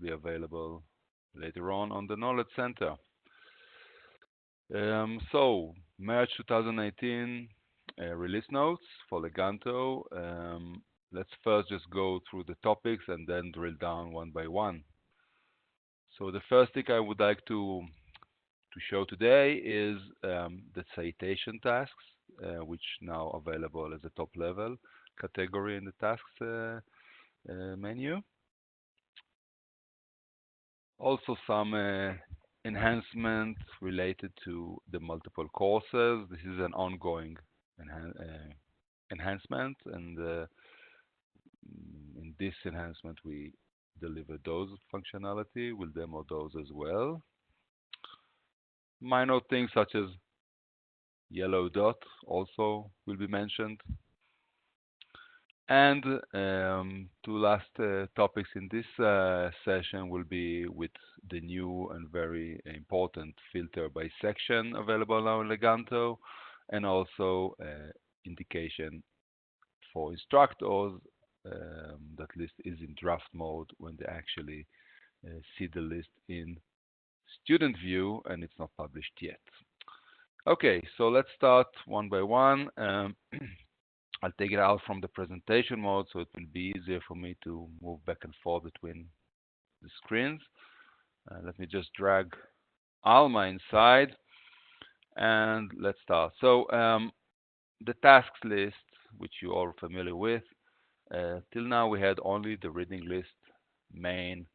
be available later on the Knowledge Center. So, March 2018 release notes for Leganto. Let's first just go through the topics and then drill down one by one. So the first thing I would like to show today is the citation tasks, which now available as a top level category in the tasks menu. Also some enhancement related to the multiple courses. This is an ongoing enhancement, and in this enhancement we deliver those functionality. We'll demo those as well. Minor things such as yellow dot also will be mentioned. And two last topics in this session will be with the new and very important filter by section available now in Leganto, and also indication for instructors that list is in draft mode when they actually see the list in student view and it's not published yet. Okay, so let's start one by one. I'll take it out from the presentation mode so it will be easier for me to move back and forth between the screens. Let me just drag Alma inside and let's start. So the tasks list, which you are familiar with, till now we had only the reading list main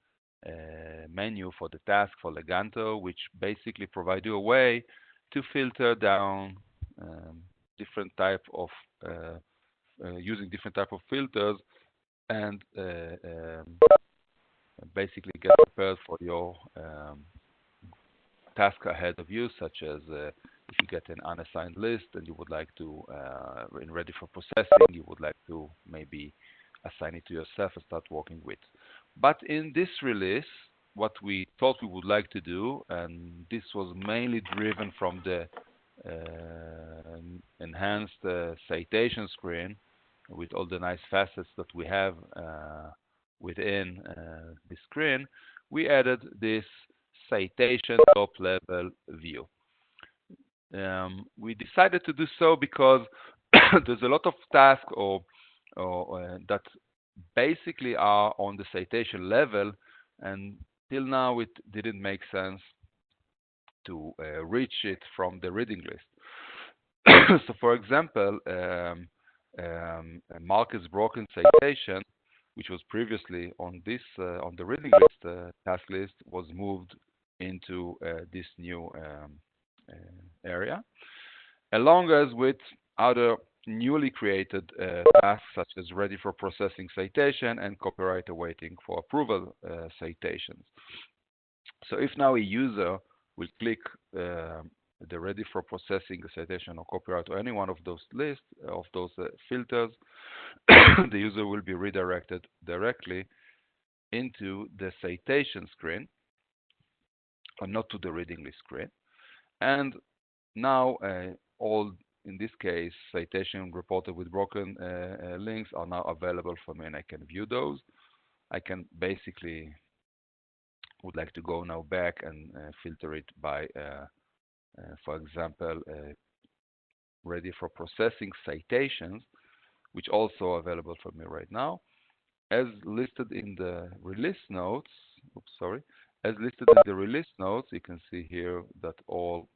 menu for the task for Leganto, which basically provide you a way to filter down different type of using different type of filters and basically get prepared for your task ahead of you, such as if you get an unassigned list and you would like to, in ready for processing, you would like to maybe assign it to yourself and start working with. But in this release, what we thought we would like to do, and this was mainly driven from the enhanced citation screen with all the nice facets that we have within the screen, we added this citation top level view. We decided to do so because there's a lot of tasks or that basically are on the citation level, and till now it didn't make sense to reach it from the reading list. So for example, Marcus Broken citation, which was previously on this on the reading list task list, was moved into this new area, along as with other newly created tasks such as ready for processing citation and copyright awaiting for approval citations. So if now a user will click the ready for processing citation or copyright or any one of those lists of those filters, the user will be redirected directly into the citation screen, or not to the reading list screen. And now all, in this case, citation reported with broken links are now available for me, and I can view those. I can basically would like to go now back and filter it by, for example, ready for processing citations, which also available for me right now, as listed in the release notes. Oops, sorry. As listed in the release notes, you can see here that all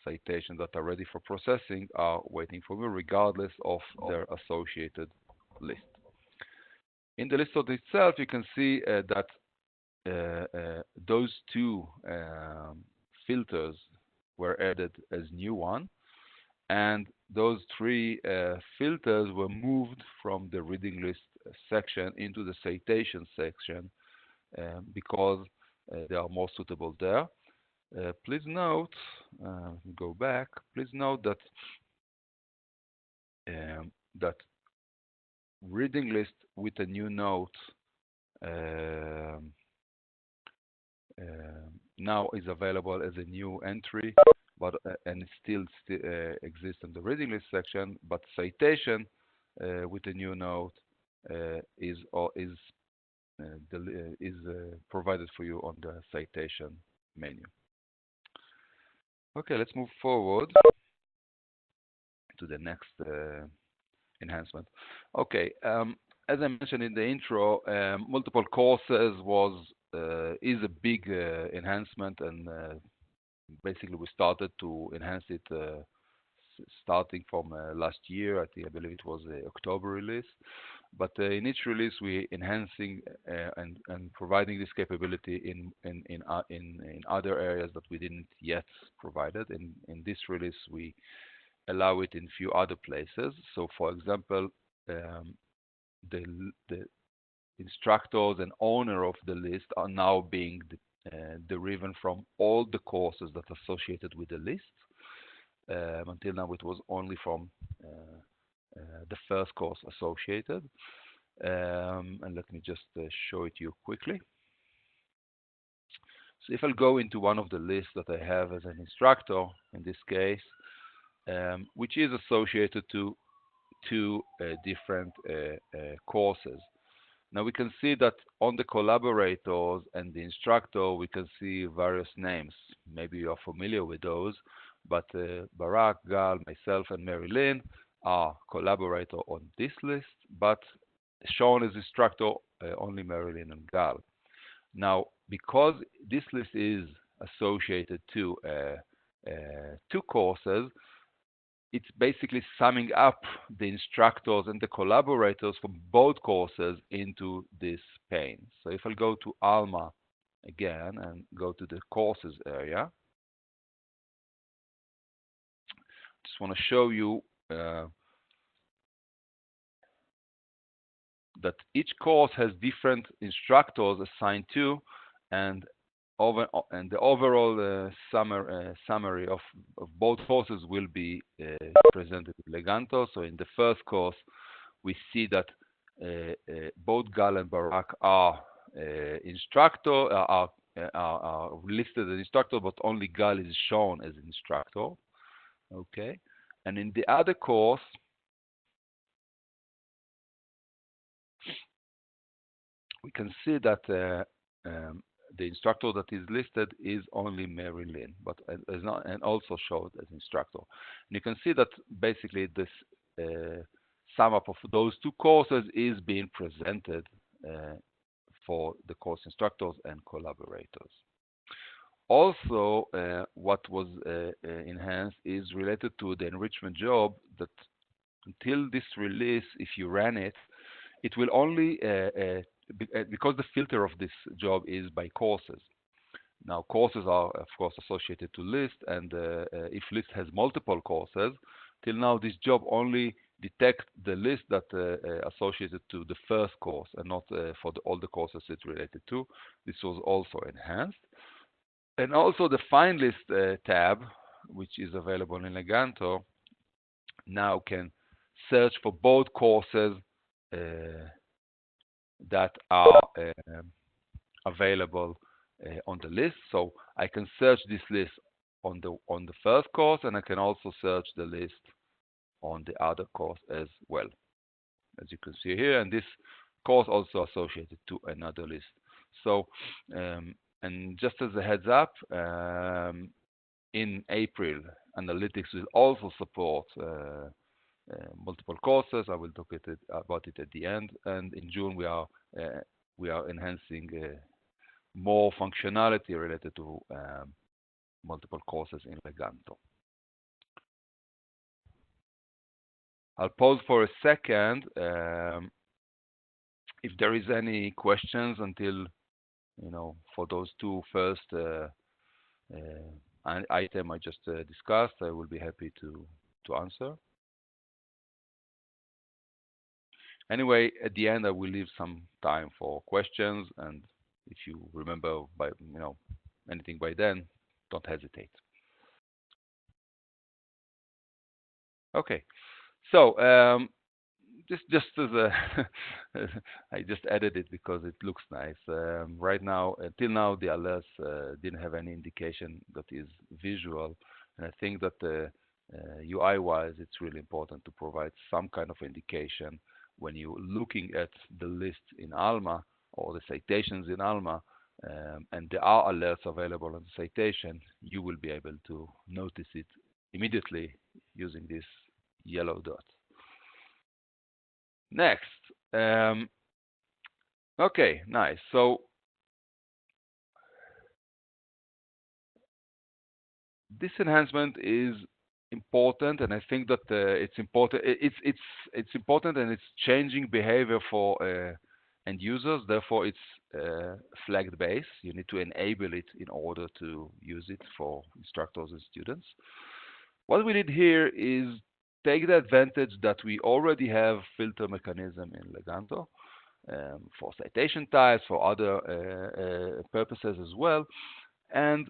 citations that are ready for processing are waiting for me, regardless of their associated list. In the list note itself, you can see that those two filters were added as new one, and those three filters were moved from the reading list section into the citation section because they are more suitable there. Please note, go back. Please note that that reading list with a new note now is available as a new entry, but and it still exists in the reading list section. But citation with a new note is is provided for you on the citation menu. Okay, let's move forward to the next enhancement. Okay, as I mentioned in the intro, multiple courses is a big enhancement, and basically we started to enhance it starting from last year. I believe it was the October release. But in each release, we enhancing and providing this capability in other areas that we didn't yet provided. In this release, we allow it in few other places. So, for example, the instructors and owner of the list are now being derived from all the courses that are associated with the list. Until now, it was only from the first course associated. And let me just show it to you quickly. So if I'll go into one of the lists that I have as an instructor, in this case, which is associated to two different courses. Now we can see that on the collaborators and the instructor, we can see various names. Maybe you are familiar with those, but Barak, Gal, myself, and Mary Lynn are collaborator on this list, but shown as instructor only Mary Lynn and Gal. Now, because this list is associated to two courses, it's basically summing up the instructors and the collaborators from both courses into this pane. So if I go to Alma again and go to the courses area, just want to show you that each course has different instructors assigned to, and the overall summary of both courses will be presented in Leganto. So in the first course, we see that both Gal and Barak are listed as instructor, but only Gal is shown as instructor. Okay, and in the other course, we can see that the instructor that is listed is only Mary Lynn, but is not, and also showed as instructor. And you can see that basically this sum up of those two courses is being presented for the course instructors and collaborators. Also, what was enhanced is related to the enrichment job, that until this release, if you ran it, it will only because the filter of this job is by courses. Now, courses are, of course, associated to list, and if list has multiple courses, till now this job only detects the list that associated to the first course, and not for all the courses it's related to. This was also enhanced. And also the Find List tab, which is available in Leganto, now can search for both courses that are available on the list. So I can search this list on the first course, and I can also search the list on the other course as well, as you can see here. And this course also associated to another list. So and just as a heads up, in April, analytics will also support multiple courses. I will talk about it at the end. And in June, we are enhancing more functionality related to multiple courses in Leganto. I'll pause for a second if there is any questions until, for those two first item I just discussed. I will be happy to answer. Anyway, at the end, I will leave some time for questions, and if you remember anything by then, don't hesitate. Okay, so just as a I just added it because it looks nice. Right now, until now, the alerts didn't have any indication that is visual, and I think that UI-wise, it's really important to provide some kind of indication when you're looking at the list in Alma, or the citations in Alma, and there are alerts available on the citation, you will be able to notice it immediately using this yellow dot. Next, okay, nice. So this enhancement is important, and I think that it's important. It's important, and it's changing behavior for end users. Therefore, it's flagged base. You need to enable it in order to use it for instructors and students. What we did here is take the advantage that we already have filter mechanism in Leganto for citation types, for other purposes as well, and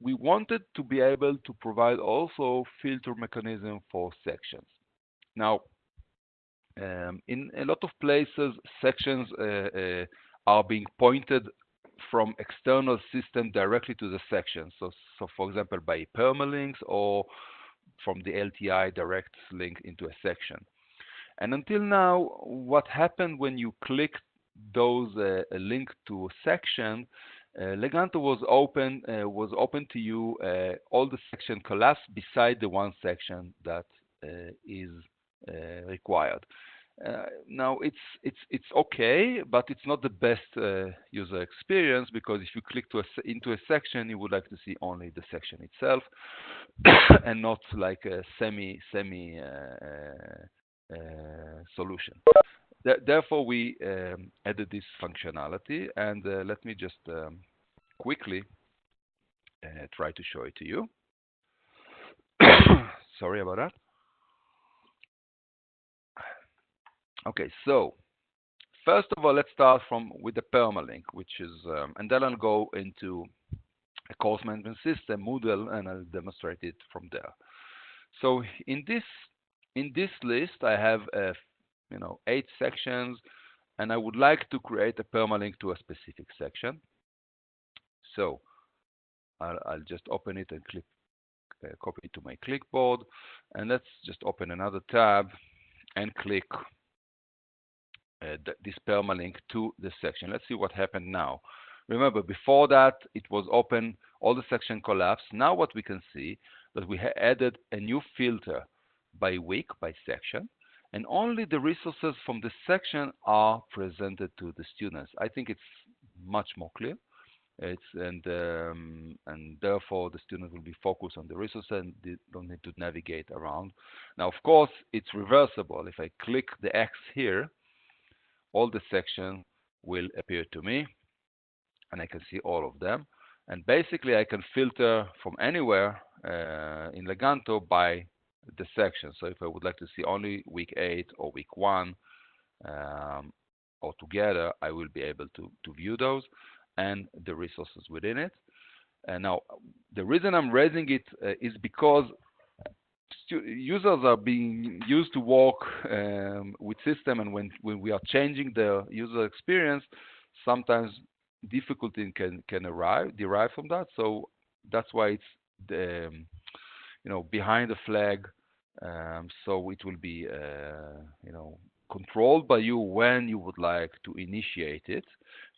we wanted to be able to provide also filter mechanism for sections. Now, in a lot of places, sections are being pointed from external system directly to the section. So for example, by permalinks or from the LTI direct link into a section. And until now, what happened when you click those link to a section, Leganto was open to you all the section collapse beside the one section that is required. Now it's okay, but it's not the best user experience, because if you click into a section, you would like to see only the section itself and not like a semi solution. Therefore, we added this functionality, and let me just quickly try to show it to you. Sorry about that. Okay, so first of all, let's start with the permalink, which is, and then I'll go into a course management system, Moodle, and I'll demonstrate it from there. So in this list, I have 8 sections, and I would like to create a permalink to a specific section. So I'll just open it and copy it to my clipboard, and let's just open another tab and click this permalink to the section. Let's see what happened now. Remember, before that, it was open, all the section collapsed. Now what we can see that we added a new filter by week, by section, and only the resources from the section are presented to the students. I think it's much more clear. And therefore the student will be focused on the resource and they don't need to navigate around. Now, of course, it's reversible. If I click the X here, all the sections will appear to me, and I can see all of them. And basically, I can filter from anywhere in Leganto by the section. So if I would like to see only week 8 or week 1 altogether, I will be able to view those and the resources within it. And now, the reason I'm raising it is because users are being used to work with system, and when we are changing the user experience, sometimes difficulty can derive from that. So that's why it's the, behind the flag. So it will be controlled by you when you would like to initiate it.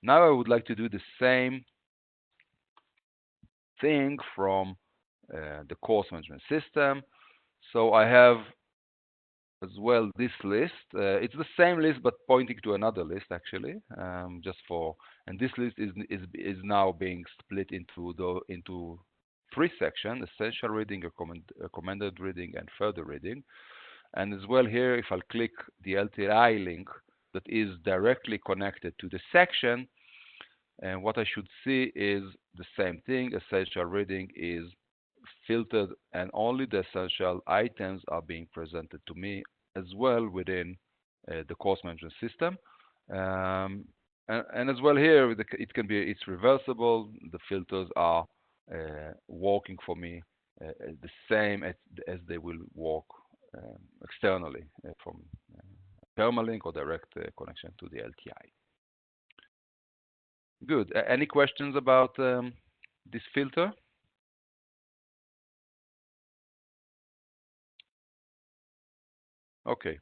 Now I would like to do the same thing from the course management system. So I have as well this list. It's the same list but pointing to another list actually. And this list is now being split into 3 sections: essential reading, recommended reading, and further reading. And as well here, if I'll click the LTI link that is directly connected to the section, and what I should see is the same thing. Essential reading is filtered, and only the essential items are being presented to me as well within the course management system. And as well here, it's reversible. The filters are working for me the same as they will work externally from permalink or direct connection to the LTI. Good. Any questions about this filter? Okay.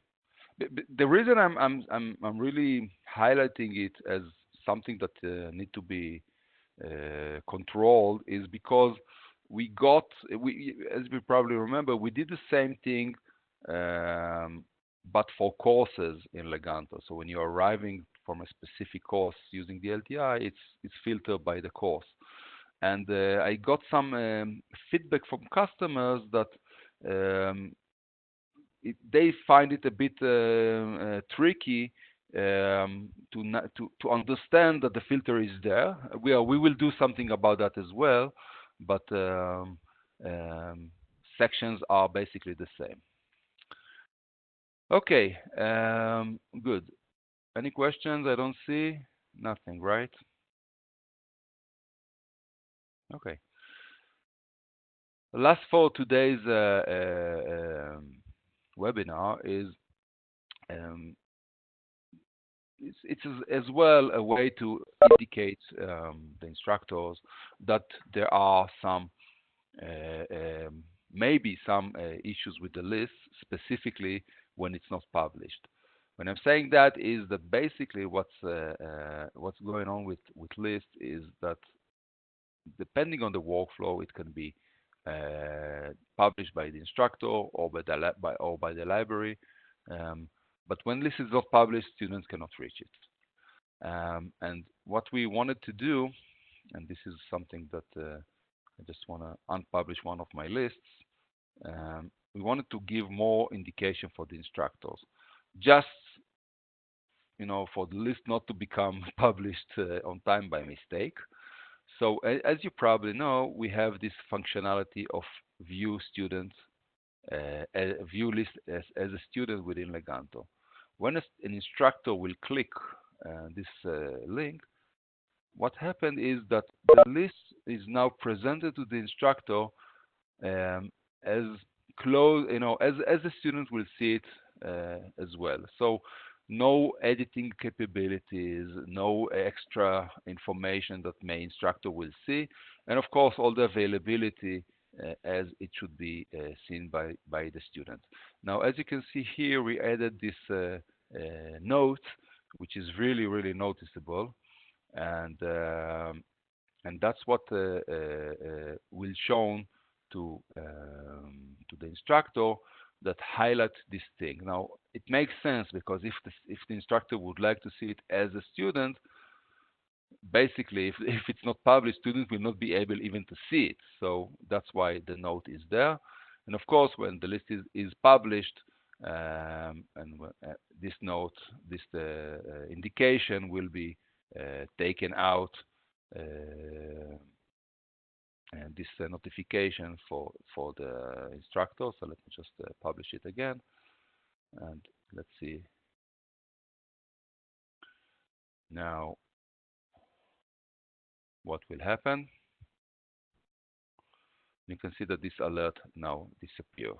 The reason I'm really highlighting it as something that need to be controlled is because as we probably remember, we did the same thing, but for courses in Leganto. So when you're arriving from a specific course using the LTI, it's filtered by the course. And I got some feedback from customers that they find it a bit tricky to understand that the filter is there. We will do something about that as well, but sections are basically the same. Okay, good. Any questions? I don't see nothing, right? Okay. Last for today's webinar is it's as well a way to indicate the instructors that there are some maybe some issues with the list, specifically when it's not published. When I'm saying that is that basically what's going on with list is that depending on the workflow, it can be published by the instructor or by the library. But when list is not published, students cannot reach it. And what we wanted to do, and this is something that I just want to unpublish one of my lists. We wanted to give more indication for the instructors, just for the list not to become published on time by mistake. So as you probably know, we have this functionality of view students, view list as a student within Leganto. When an instructor will click this link, what happened is that the list is now presented to the instructor as close, as the student will see it as well. So no editing capabilities, no extra information that my instructor will see, and of course all the availability as it should be seen by the student. Now, as you can see here, we added this note, which is really, really noticeable, and that's what will shown to the instructor that highlight this thing. Now, it makes sense because if the instructor would like to see it as a student, basically, if it's not published, students will not be able even to see it. So that's why the note is there. And of course, when the list is published, and this note, this indication will be taken out, and this notification for the instructor. So let me just publish it again, and let's see now what will happen. You can see that this alert now disappear.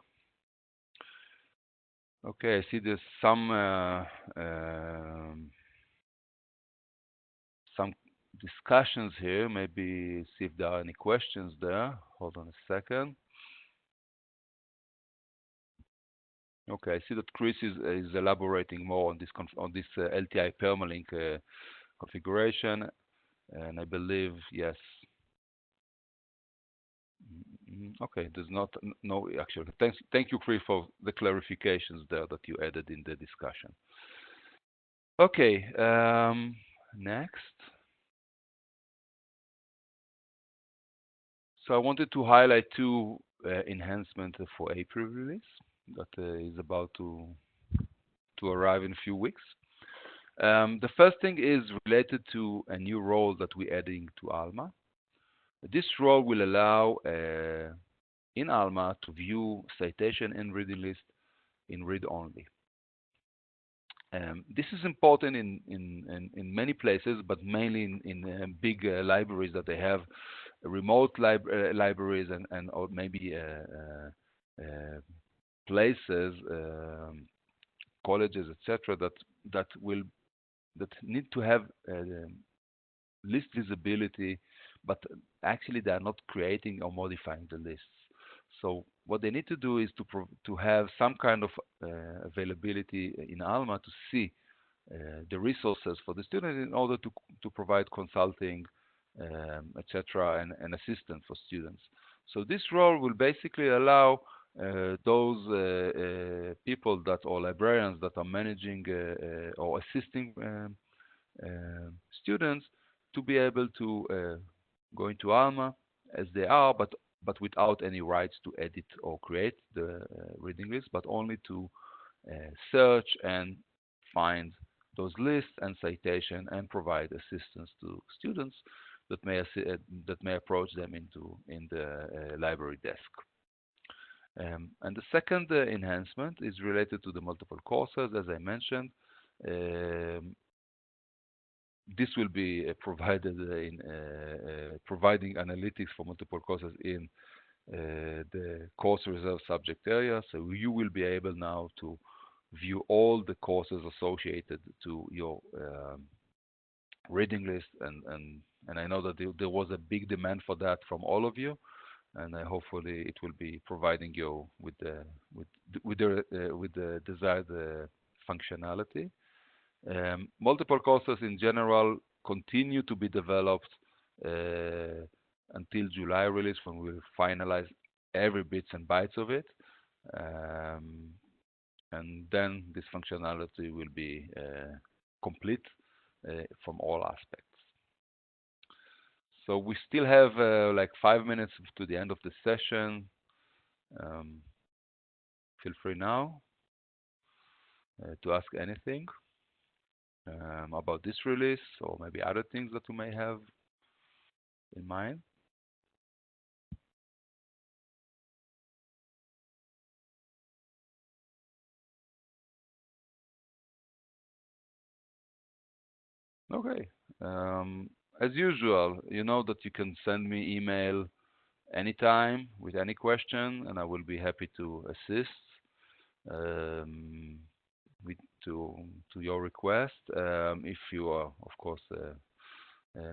Okay, I see there's some discussions here. Maybe see if there are any questions there. Hold on a second. Okay, I see that Chris is elaborating more on this LTI Permalink configuration, and I believe yes. Okay, there's no actually. Thank you, Chris, for the clarifications there that you added in the discussion. Okay, next. So I wanted to highlight two enhancements for April release that is about to arrive in a few weeks. The first thing is related to a new role that we're adding to Alma. This role will allow in Alma to view citation and reading list in read only. This is important in many places, but mainly in big libraries that they have remote libraries and or maybe places, colleges, etc. that need to have list visibility, but actually they are not creating or modifying the lists. So what they need to do is to have some kind of availability in Alma to see the resources for the student in order to provide consulting, etc., and assistance for students. So this role will basically allow those people that or librarians that are managing or assisting students to be able to go into Alma as they are, but without any rights to edit or create the reading list, but only to search and find those lists and citation and provide assistance to students that may approach them in the library desk. And the second enhancement is related to the multiple courses, as I mentioned. This will be provided in providing analytics for multiple courses in the course reserve subject area. So you will be able now to view all the courses associated to your reading list, and I know that there was a big demand for that from all of you, and hopefully it will be providing you with the desired functionality. Multiple courses in general continue to be developed until July release, when we'll finalize every bits and bytes of it. And then this functionality will be complete from all aspects. So we still have like 5 minutes to the end of the session. Feel free now to ask anything about this release, or maybe other things that you may have in mind. Okay. As usual, you know that you can send me email anytime with any question, and I will be happy to assist um, with to your request. If you are, of course,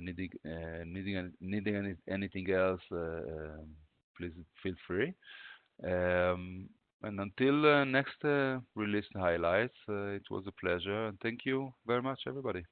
needing anything else, please feel free. And until next release highlights, it was a pleasure, and thank you very much, everybody.